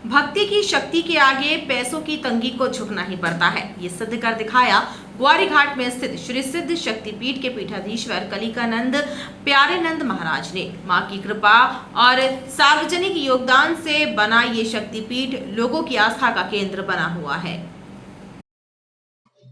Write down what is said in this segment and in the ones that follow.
भक्ति की शक्ति के आगे पैसों की तंगी को झुकना ही पड़ता है। ये सिद्ध कर दिखाया ग्वारी घाट में स्थित श्री सिद्ध शक्तिपीठ के पीठाधीश्वर कलिकानंद प्यारेनंद महाराज ने। मां की कृपा और सार्वजनिक योगदान से बना ये शक्तिपीठ लोगों की आस्था का केंद्र बना हुआ है।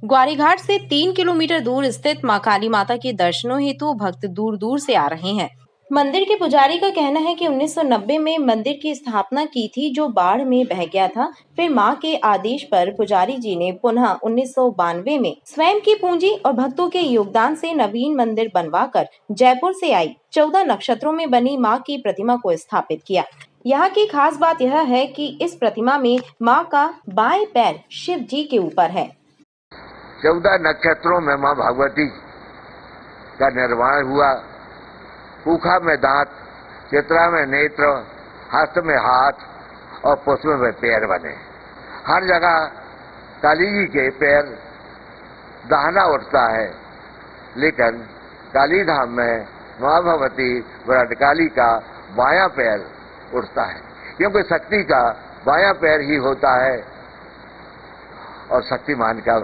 ग्वारी घाट से 3 किलोमीटर दूर स्थित मां काली माता के दर्शनों हेतु भक्त दूर दूर से आ रहे हैं। मंदिर के पुजारी का कहना है कि 1990 में मंदिर की स्थापना की थी, जो बाढ़ में बह गया था। फिर मां के आदेश पर पुजारी जी ने पुनः 1992 में स्वयं की पूंजी और भक्तों के योगदान से नवीन मंदिर बनवाकर जयपुर से आई 14 नक्षत्रों में बनी मां की प्रतिमा को स्थापित किया। यहाँ की खास बात यह है कि इस प्रतिमा में मां का बाएं पैर शिव जी के ऊपर है। 14 नक्षत्रों में मां भगवती का निर्माण हुआ। पूखा में दांत, चित्रा में नेत्र, हस्त में हाथ और पुष्प में पैर बने। हर जगह काली जी के पैर दाहिना उठता है, लेकिन काली धाम में मां भगवती व्रतकाली का बायां पैर उठता है, क्योंकि शक्ति का बायां पैर ही होता है और शक्तिमान का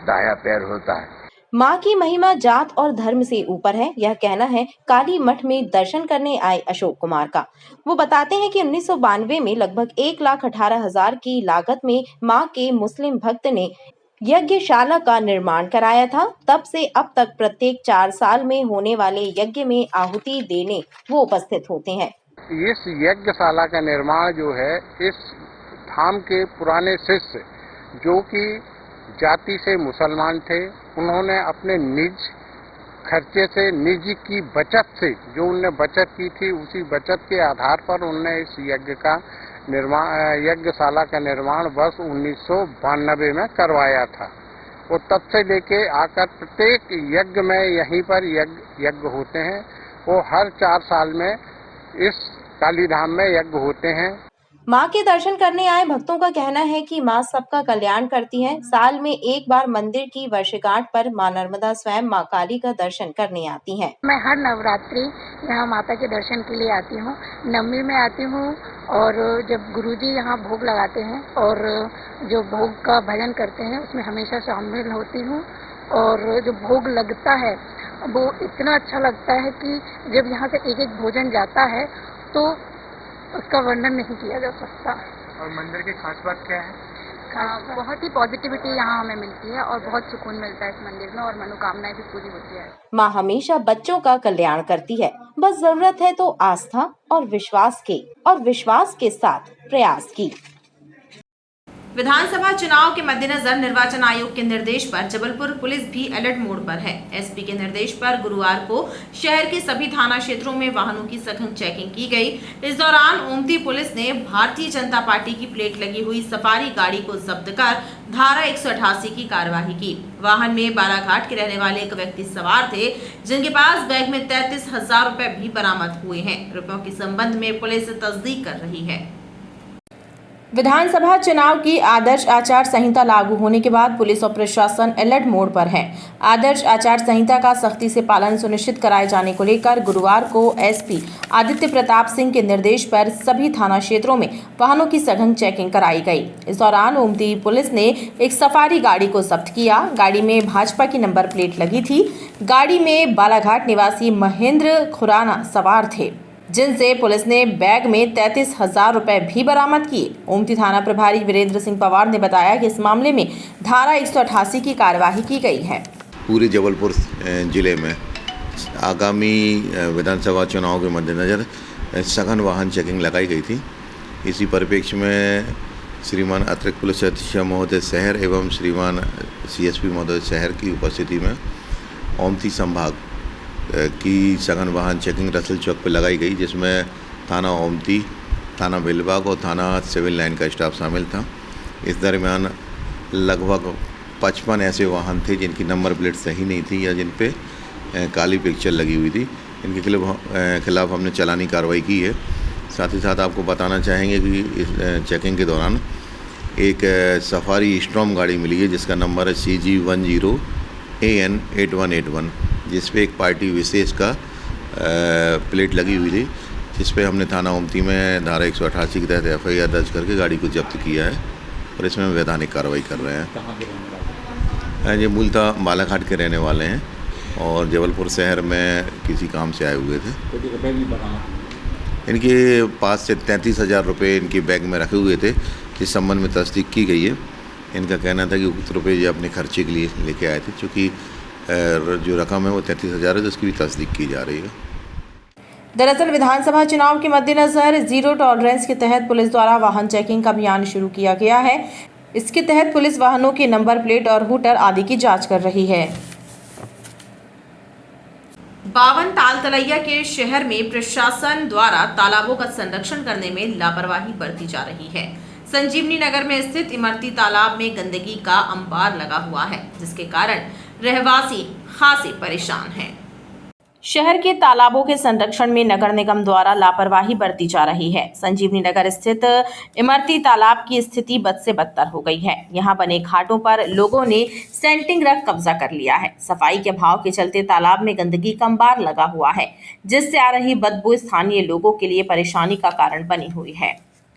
दायां पैर होता है। मां की महिमा जात और धर्म से ऊपर है, यह कहना है काली मठ में दर्शन करने आए अशोक कुमार का। वो बताते हैं कि 1992 में लगभग 1,18,000 की लागत में मां के मुस्लिम भक्त ने यज्ञशाला का निर्माण कराया था। तब से अब तक प्रत्येक 4 साल में होने वाले यज्ञ में आहुति देने वो उपस्थित होते हैं। इस यज्ञशाला का निर्माण जो है, इस धाम के पुराने शिष्य जो कि जाति से मुसलमान थे, उन्होंने अपने निज खर्चे से, निज की बचत से, जो उनने बचत की थी, उसी बचत के आधार पर उन्होंने इस यज्ञशाला का निर्माण वर्ष 1992 में करवाया था। वो तब से लेके आकर प्रत्येक यज्ञ में यहीं पर यज्ञ होते हैं। वो हर 4 साल में इस काली धाम में यज्ञ होते हैं। मां के दर्शन करने आए भक्तों का कहना है कि मां सबका कल्याण करती हैं। साल में एक बार मंदिर की वर्षगांठ पर मां नर्मदा स्वयं मां काली का दर्शन करने आती हैं। मैं हर नवरात्रि यहाँ माता के दर्शन के लिए आती हूँ। नवमी में आती हूँ और जब गुरुजी यहाँ भोग लगाते हैं और जो भोग का भजन करते हैं, उसमें हमेशा शामिल होती हूँ। और जो भोग लगता है वो इतना अच्छा लगता है कि जब यहाँ से एक एक भोजन जाता है तो उसका वर्णन नहीं किया जा सकता। और मंदिर की खास बात क्या है? बहुत ही पॉजिटिविटी यहाँ हमें मिलती है और बहुत सुकून मिलता है इस मंदिर में, और मनोकामनाएं भी पूरी होती है। मां हमेशा बच्चों का कल्याण करती है, बस जरूरत है तो आस्था और विश्वास के साथ प्रयास की। विधानसभा चुनाव के मद्देनजर निर्वाचन आयोग के निर्देश पर जबलपुर पुलिस भी अलर्ट मोड पर है। एसपी के निर्देश पर गुरुवार को शहर के सभी थाना क्षेत्रों में वाहनों की सघन चेकिंग की गई। इस दौरान ओमती पुलिस ने भारतीय जनता पार्टी की प्लेट लगी हुई सफारी गाड़ी को जब्त कर धारा 188 की कार्यवाही की। वाहन में बालाघाट के रहने वाले एक व्यक्ति सवार थे, जिनके पास बैग में 33,000 रुपए भी बरामद हुए हैं। रुपयों के संबंध में पुलिस तस्दीक कर रही है। विधानसभा चुनाव की आदर्श आचार संहिता लागू होने के बाद पुलिस और प्रशासन अलर्ट मोड पर है। आदर्श आचार संहिता का सख्ती से पालन सुनिश्चित कराए जाने को लेकर गुरुवार को एसपी आदित्य प्रताप सिंह के निर्देश पर सभी थाना क्षेत्रों में वाहनों की सघन चेकिंग कराई गई। इस दौरान ओमती पुलिस ने एक सफारी गाड़ी को जब्त किया। गाड़ी में भाजपा की नंबर प्लेट लगी थी। गाड़ी में बालाघाट निवासी महेंद्र खुराना सवार थे, जिनसे पुलिस ने बैग में 33,000 रुपए भी बरामद किए। ओमती थाना प्रभारी वीरेंद्र सिंह पवार ने बताया कि इस मामले में धारा 188 की कार्यवाही की गई है। पूरे जबलपुर जिले में आगामी विधानसभा चुनाव के मद्देनजर सघन वाहन चेकिंग लगाई गई थी। इसी परिप्रेक्ष्य में श्रीमान अतिरिक्त पुलिस अधीक्षक महोदय शहर एवं श्रीमान सीएसपी महोदय शहर की उपस्थिति में ओमती संभाग की सघन वाहन चेकिंग रसल चौक पर लगाई गई, जिसमें थाना ओमती, थाना बेलबाग और थाना सिविल लाइन का स्टाफ शामिल था। इस दरमियान लगभग 55 ऐसे वाहन थे जिनकी नंबर प्लेट सही नहीं थी या जिन पे काली पिक्चर लगी हुई थी। इनके खिलाफ हमने चालानी कार्रवाई की है। साथ ही साथ आपको बताना चाहेंगे कि इस चेकिंग के दौरान एक सफारी स्ट्रॉम गाड़ी मिली है, जिसका नंबर है CG10 AN 8181, जिस पे एक पार्टी विशेष का प्लेट लगी हुई थी। जिस पे हमने थाना ओमती में धारा 188 के तहत FIR दर्ज करके गाड़ी को जब्त किया है और इसमें वैधानिक कार्रवाई कर रहे हैं। कहाँ के रहने वाले? ये मूलतः बालाघाट के रहने वाले हैं और जबलपुर शहर में किसी काम से आए हुए थे। कोई रुपये भी बरामद? इनके पास से 33,000 रुपये इनके बैग में रखे हुए थे। इस संबंध में तस्दीक की गई है। इनका कहना था कि उक्त रुपये ये अपने खर्चे के लिए लेके आए थे। चूँकि जो रकम है वो 33,000 है, तो उसकी भी तस्दीक की जा रही है। दरअसल विधानसभा चुनाव के मद्देनजर जीरो टॉलरेंस के तहत पुलिस द्वारा वाहन चेकिंग का अभियान शुरू किया गया है। इसके तहत पुलिस वाहनों के नंबर प्लेट और हूटर आदि की जांच कर रही है। 52 तालतलैया के शहर में प्रशासन द्वारा तालाबों का संरक्षण करने में लापरवाही बरती जा रही है। संजीवनी नगर में स्थित इमरती तालाब में गंदगी का अंबार लगा हुआ है, जिसके कारण रहवासी खासे परेशान हैं। शहर के तालाबों के संरक्षण में नगर निगम द्वारा लापरवाही बरती जा रही है। संजीवनी नगर स्थित इमरती तालाब की स्थिति बद से बदतर हो गई है। यहाँ बने घाटों पर लोगों ने सेंटिंग रख कब्जा कर लिया है। सफाई के अभाव के चलते तालाब में गंदगी का अंबार लगा हुआ है, जिससे आ रही बदबू स्थानीय लोगों के लिए परेशानी का कारण बनी हुई है।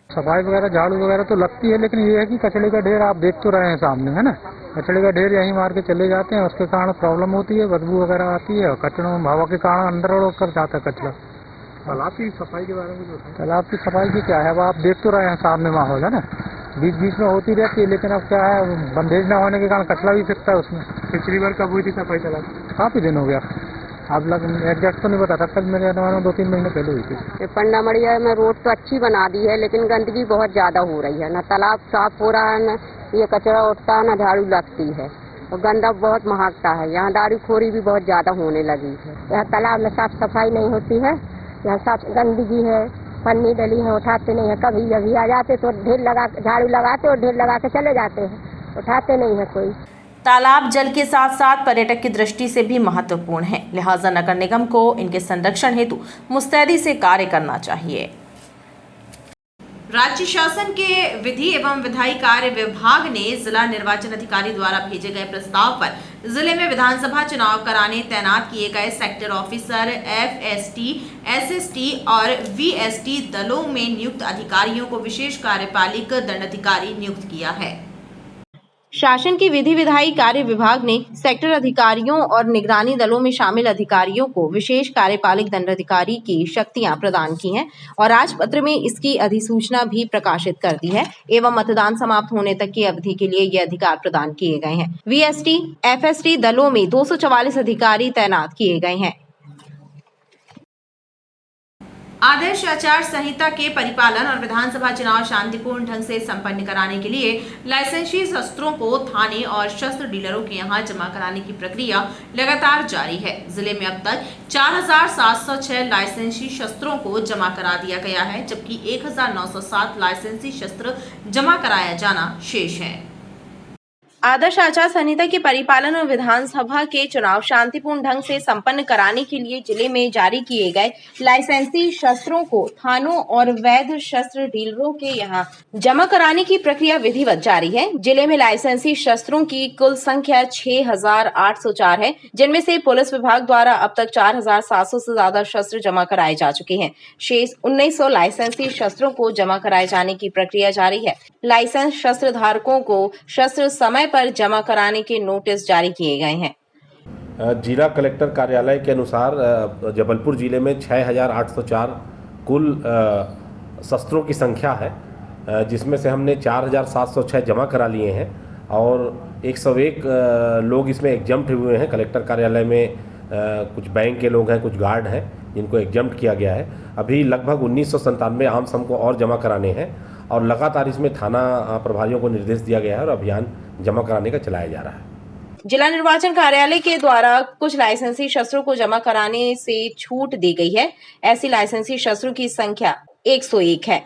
सफाई वगैरह झाड़ू वगैरह तो लगती है, लेकिन ये है कि कचड़े का ढेर आप देख तो रहे हैं सामने, है ना। कचड़े का ढेर यहीं मार के चले जाते हैं, उसके कारण प्रॉब्लम होती है, बदबू वगैरह आती है और कचड़ों में हवा के कारण अंदर उड़ कर जाता है कचरा। तालाब की सफाई के बारे में तालाब की सफाई की क्या है, अब आप देख तो रहे हैं सामने माहौल, है ना। बीच बीच में होती रहती है, लेकिन अब क्या है, बंदेज न होने के कारण कचरा भी फिरता है उसमें। पिछली बार कब हुई थी सफाई तालाब? काफ़ी दिन हो गया, आप लोग एग्जैक्ट तो नहीं बता सकता, मेरे अनुमान में 2-3 महीने पहले हुई थी। पंडा मड़िया में रोड तो अच्छी बना दी है, लेकिन गंदगी बहुत ज़्यादा हो रही है। न तालाब साफ हो रहा है, न ये कचरा उठता है, न झाड़ू लगती है और गंदा बहुत महकता है। यहाँ दारूखोरी भी बहुत ज़्यादा होने लगी है। यहाँ तालाब में साफ सफाई नहीं होती है, यहाँ साफ गंदगी है, पन्नी डली है, उठाते नहीं है। कभी अभी आ जाते तो ढेर लगा झाड़ू लगाते और ढेर लगा के चले जाते हैं, उठाते नहीं है कोई। तालाब जल के साथ साथ पर्यटक की दृष्टि से भी महत्वपूर्ण है, लिहाजा नगर निगम को इनके संरक्षण हेतु मुस्तैदी से कार्य करना चाहिए। राज्य शासन के विधि एवं विधायी कार्य विभाग ने जिला निर्वाचन अधिकारी द्वारा भेजे गए प्रस्ताव पर जिले में विधानसभा चुनाव कराने तैनात किए गए सेक्टर ऑफिसर, FST, SST और VST दलों में नियुक्त अधिकारियों को विशेष कार्यपालिक दंडाधिकारी नियुक्त किया है। शासन के विधि विधायी कार्य विभाग ने सेक्टर अधिकारियों और निगरानी दलों में शामिल अधिकारियों को विशेष कार्यपालिक दंडाधिकारी की शक्तियां प्रदान की हैं और राजपत्र में इसकी अधिसूचना भी प्रकाशित कर दी है एवं मतदान समाप्त होने तक की अवधि के लिए ये अधिकार प्रदान किए गए हैं। VST, FST दलों में 244 अधिकारी तैनात किए गए हैं। आदर्श आचार संहिता के परिपालन और विधानसभा चुनाव शांतिपूर्ण ढंग से संपन्न कराने के लिए लाइसेंसी शस्त्रों को थाने और शस्त्र डीलरों के यहां जमा कराने की प्रक्रिया लगातार जारी है। जिले में अब तक 4,706 लाइसेंसी शस्त्रों को जमा करा दिया गया है, जबकि 1,907 लाइसेंसी शस्त्र जमा कराया जाना शेष है। आदर्श आचार संहिता के परिपालन और विधानसभा के चुनाव शांतिपूर्ण ढंग से संपन्न कराने के लिए जिले में जारी किए गए लाइसेंसी शस्त्रों को थानों और वैध शस्त्र डीलरों के यहां जमा कराने की प्रक्रिया विधिवत जारी है। जिले में लाइसेंसी शस्त्रों की कुल संख्या 6,804 है, जिनमें से पुलिस विभाग द्वारा अब तक 4,700 से ज्यादा शस्त्र जमा कराए जा चुके हैं। शेष 1,900 लाइसेंसी शस्त्रों को जमा कराए जाने की प्रक्रिया जारी है। लाइसेंस शस्त्र धारकों को शस्त्र समय पर जमा कराने के नोटिस जारी किए गए हैं। जिला कलेक्टर कार्यालय के अनुसार जबलपुर जिले में 6,804 कुल शस्त्रों की संख्या है, जिसमें से हमने 4,706 जमा करा लिए हैं और 101 लोग इसमें एग्जम्प्ट हुए हैं। कलेक्टर कार्यालय में कुछ बैंक के लोग हैं, कुछ गार्ड हैं जिनको एग्जम्प्ट किया गया है। अभी लगभग 1,997 आम सम को और जमा कराने हैं और लगातार इसमें थाना प्रभारियों को निर्देश दिया गया है और अभियान जमा कराने का चलाया जा रहा है। जिला निर्वाचन कार्यालय के द्वारा कुछ लाइसेंसी शस्त्रों को जमा कराने से छूट दी गई है। ऐसी लाइसेंसी शस्त्रों की संख्या 101 है।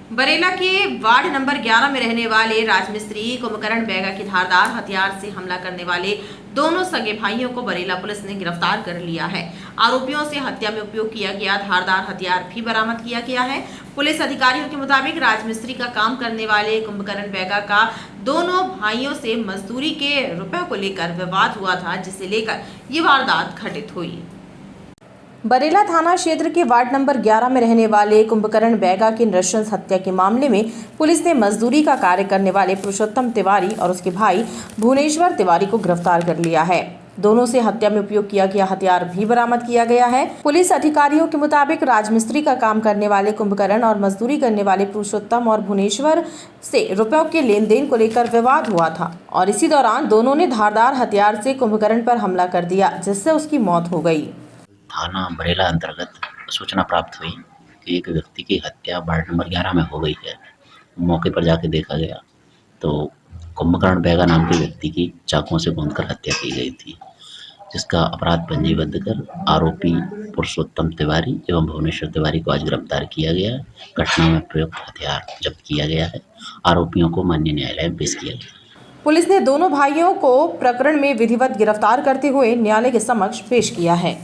बरेला के वार्ड नंबर 11 में रहने वाले राजमिस्त्री कुंभकर्ण बैगा की धारदार हथियार से हमला करने वाले दोनों सगे भाइयों को बरेला पुलिस ने गिरफ्तार कर लिया है। आरोपियों से हत्या में उपयोग किया गया धारदार हथियार भी बरामद किया गया है। पुलिस अधिकारियों के मुताबिक राजमिस्त्री का काम करने वाले कुंभकर्ण बैगा का दोनों भाइयों से मजदूरी के रुपए को लेकर विवाद हुआ था, जिसे लेकर ये वारदात घटित हुई। बरेला थाना क्षेत्र के वार्ड नंबर 11 में रहने वाले कुंभकर्ण बैगा की नृशंस हत्या के मामले में पुलिस ने मजदूरी का कार्य करने वाले पुरुषोत्तम तिवारी और उसके भाई भुवनेश्वर तिवारी को गिरफ्तार कर लिया है। दोनों से हत्या में उपयोग किया गया हथियार भी बरामद किया गया है। पुलिस अधिकारियों के मुताबिक राजमिस्त्री का काम करने वाले कुंभकर्ण और मजदूरी करने वाले पुरुषोत्तम और भुवनेश्वर से रुपयों के लेन देन को लेकर विवाद हुआ था और इसी दौरान दोनों ने धारदार हथियार से कुंभकर्ण पर हमला कर दिया, जिससे उसकी मौत हो गई। थाना बरेला अंतर्गत सूचना प्राप्त हुई कि एक व्यक्ति की हत्या वार्ड नंबर 11 में हो गई है। मौके पर जाके देखा गया तो कुंभकर्ण बैगा नाम के व्यक्ति की चाकुओं से भूनकर हत्या की गई थी, जिसका अपराध पंजीबद्ध कर आरोपी पुरुषोत्तम तिवारी एवं भुवनेश्वर तिवारी को आज गिरफ्तार किया गया है। घटना में प्रयुक्त हथियार जब्त किया गया है। आरोपियों को माननीय न्यायालय में पेश किया गया। पुलिस ने दोनों भाइयों को प्रकरण में विधिवत गिरफ्तार करते हुए न्यायालय के समक्ष पेश किया है।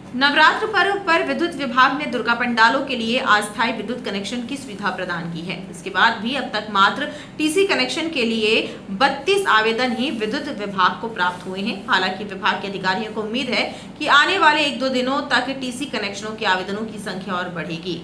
नवरात्र पर्व पर विद्युत विभाग ने दुर्गा पंडालों के लिए अस्थायी विद्युत कनेक्शन की सुविधा प्रदान की है। इसके बाद भी अब तक मात्र टीसी कनेक्शन के लिए 32 आवेदन ही विद्युत विभाग को प्राप्त हुए हैं। हालांकि विभाग के अधिकारियों को उम्मीद है कि आने वाले 1-2 दिनों तक टीसी कनेक्शनों के आवेदनों की संख्या और बढ़ेगी।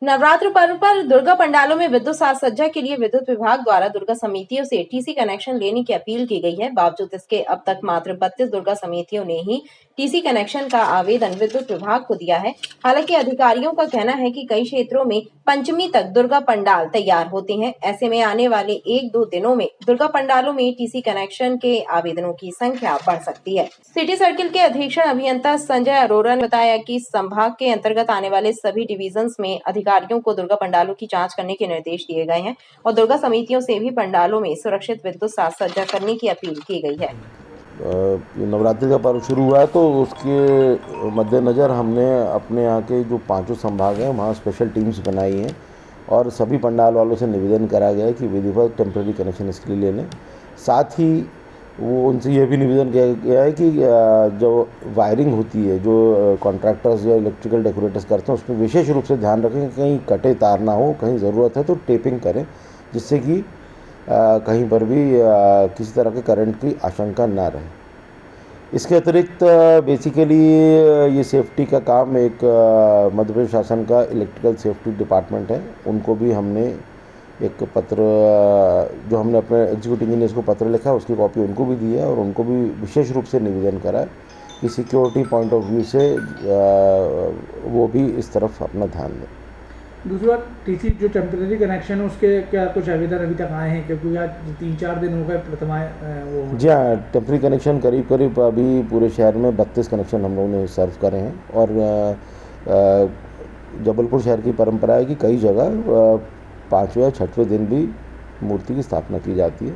नवरात्र पर्व पर दुर्गा पंडालों में विद्युत साज सज्जा के लिए विद्युत विभाग द्वारा दुर्गा समितियों से टीसी कनेक्शन लेने की अपील की गई है। बावजूद इसके अब तक मात्र 32 दुर्गा समितियों ने ही टीसी कनेक्शन का आवेदन विद्युत विभाग को दिया है। हालांकि अधिकारियों का कहना है कि कई क्षेत्रों में पंचमी तक दुर्गा पंडाल तैयार होते हैं। ऐसे में आने वाले 1-2 दिनों में दुर्गा पंडालों में टीसी कनेक्शन के आवेदनों की संख्या बढ़ सकती है। सिटी सर्किल के अधीक्षण अभियंता संजय अरोरा ने बताया कि संभाग के अंतर्गत आने वाले सभी डिविजन्स में अधिकारियों को दुर्गा पंडालों की जांच करने के निर्देश दिए गए हैं और दुर्गा समितियों से भी पंडालों में सुरक्षित विद्युत साज सज्जा करने की अपील की गई है। नवरात्रि का पर्व शुरू हुआ है तो उसके मद्देनज़र हमने अपने यहाँ के जो 5 संभाग हैं वहाँ स्पेशल टीम्स बनाई हैं और सभी पंडाल वालों से निवेदन करा गया है कि विधिवत टेम्प्रेरी कनेक्शन इसके लिए ले लें। साथ ही वो उनसे यह भी निवेदन किया गया है कि जो वायरिंग होती है, जो कॉन्ट्रैक्टर्स या इलेक्ट्रिकल डेकोरेटर्स करते हैं, उसमें विशेष रूप से ध्यान रखें कि कहीं कटे तार ना हो, कहीं ज़रूरत है तो टेपिंग करें, जिससे कि कहीं पर भी किसी तरह के करंट की आशंका ना रहे। इसके अतिरिक्त बेसिकली ये सेफ्टी का काम एक मध्य प्रदेश शासन का इलेक्ट्रिकल सेफ्टी डिपार्टमेंट है, उनको भी हमने एक पत्र जो हमने अपने एग्जीक्यूटिव इंजीनियर्स को पत्र लिखा है उसकी कॉपी उनको भी दी है और उनको भी विशेष रूप से निवेदन करा है कि सिक्योरिटी पॉइंट ऑफ व्यू से वो भी इस तरफ अपना ध्यान दें। दूसरी बात, टीसी जो टेम्प्रेरी कनेक्शन है उसके क्या कुछ आवेदन अभी तक आए हैं? क्योंकि आज 3-4 दिन हो गए प्रथमा वो। जी हाँ, टेम्प्रेरी कनेक्शन करीब अभी पूरे शहर में 32 कनेक्शन हम लोगों ने सर्व करे हैं और जबलपुर शहर की परंपरा है कि कई जगह 5वें या 6वें दिन भी मूर्ति की स्थापना की जाती है,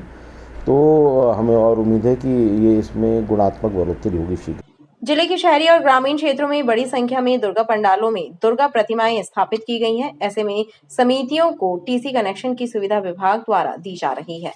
तो हमें और उम्मीद है कि ये इसमें गुणात्मक बढ़ोतरी होगी शीघ्र। जिले के शहरी और ग्रामीण क्षेत्रों में बड़ी संख्या में दुर्गा पंडालों में दुर्गा प्रतिमाएं स्थापित की गई हैं। ऐसे में समितियों को टीसी कनेक्शन की सुविधा विभाग द्वारा दी जा रही है।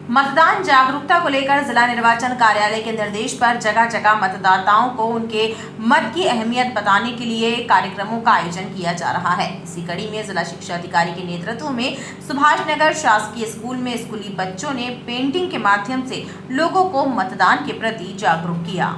मतदान जागरूकता को लेकर जिला निर्वाचन कार्यालय के निर्देश पर जगह जगह मतदाताओं को उनके मत की अहमियत बताने के लिए कार्यक्रमों का आयोजन किया जा रहा है। इसी कड़ी में जिला शिक्षा अधिकारी के नेतृत्व में सुभाष नगर शासकीय स्कूल में स्कूली बच्चों ने पेंटिंग के माध्यम से लोगों को मतदान के प्रति जागरूक किया।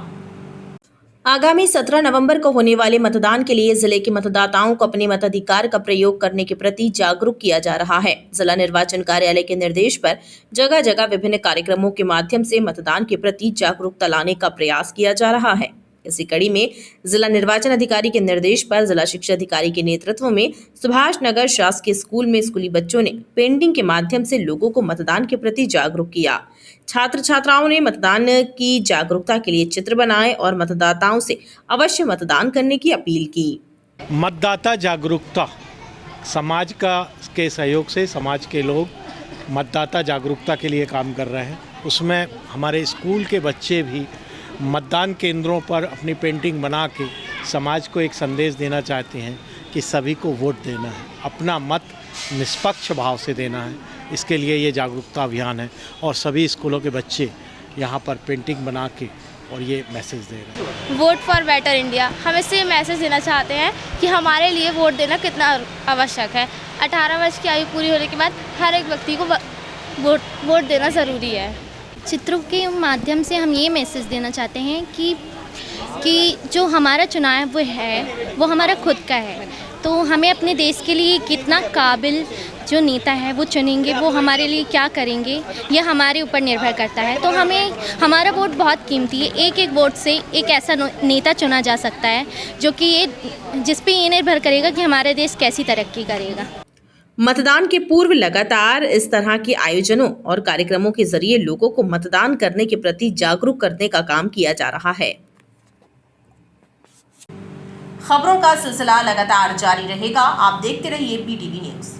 आगामी 17 नवंबर को होने वाले मतदान के लिए जिले के मतदाताओं को अपने मताधिकार का प्रयोग करने के प्रति जागरूक किया जा रहा है। जिला निर्वाचन कार्यालय के निर्देश पर जगह जगह विभिन्न कार्यक्रमों के माध्यम से मतदान के प्रति जागरूकता लाने का प्रयास किया जा रहा है। इसी कड़ी में जिला निर्वाचन अधिकारी के निर्देश पर जिला शिक्षा अधिकारी के नेतृत्व में सुभाष नगर शासकीय स्कूल में स्कूली बच्चों ने पेंटिंग के माध्यम से लोगों को मतदान के प्रति जागरूक किया। छात्र छात्राओं ने मतदान की जागरूकता के लिए चित्र बनाए और मतदाताओं से अवश्य मतदान करने की अपील की। मतदाता जागरूकता समाज के सहयोग से समाज के लोग मतदाता जागरूकता के लिए काम कर रहे हैं। उसमें हमारे स्कूल के बच्चे भी मतदान केंद्रों पर अपनी पेंटिंग बना के समाज को एक संदेश देना चाहते हैं कि सभी को वोट देना है, अपना मत निष्पक्ष भाव से देना है। इसके लिए ये जागरूकता अभियान है और सभी स्कूलों के बच्चे यहाँ पर पेंटिंग बना के और ये मैसेज दे रहे हैं। वोट फॉर बेटर इंडिया, हम इससे ये मैसेज देना चाहते हैं कि हमारे लिए वोट देना कितना आवश्यक है। 18 वर्ष की आयु पूरी होने के बाद हर एक व्यक्ति को वोट देना ज़रूरी है। चित्रों के माध्यम से हम ये मैसेज देना चाहते हैं कि कि जो हमारा चुनाव है वो हमारा खुद का है, तो हमें अपने देश के लिए कितना काबिल जो नेता है वो चुनेंगे, वो हमारे लिए क्या करेंगे, यह हमारे ऊपर निर्भर करता है। तो हमें हमारा वोट बहुत कीमती है। एक एक वोट से एक ऐसा नेता चुना जा सकता है जो कि जिस पे ये निर्भर करेगा कि हमारा देश कैसी तरक्की करेगा। मतदान के पूर्व लगातार इस तरह के आयोजनों और कार्यक्रमों के जरिए लोगों को मतदान करने के प्रति जागरूक करने का काम किया जा रहा है। खबरों का सिलसिला लगातार जारी रहेगा। आप देखते रहिए BTV न्यूज़।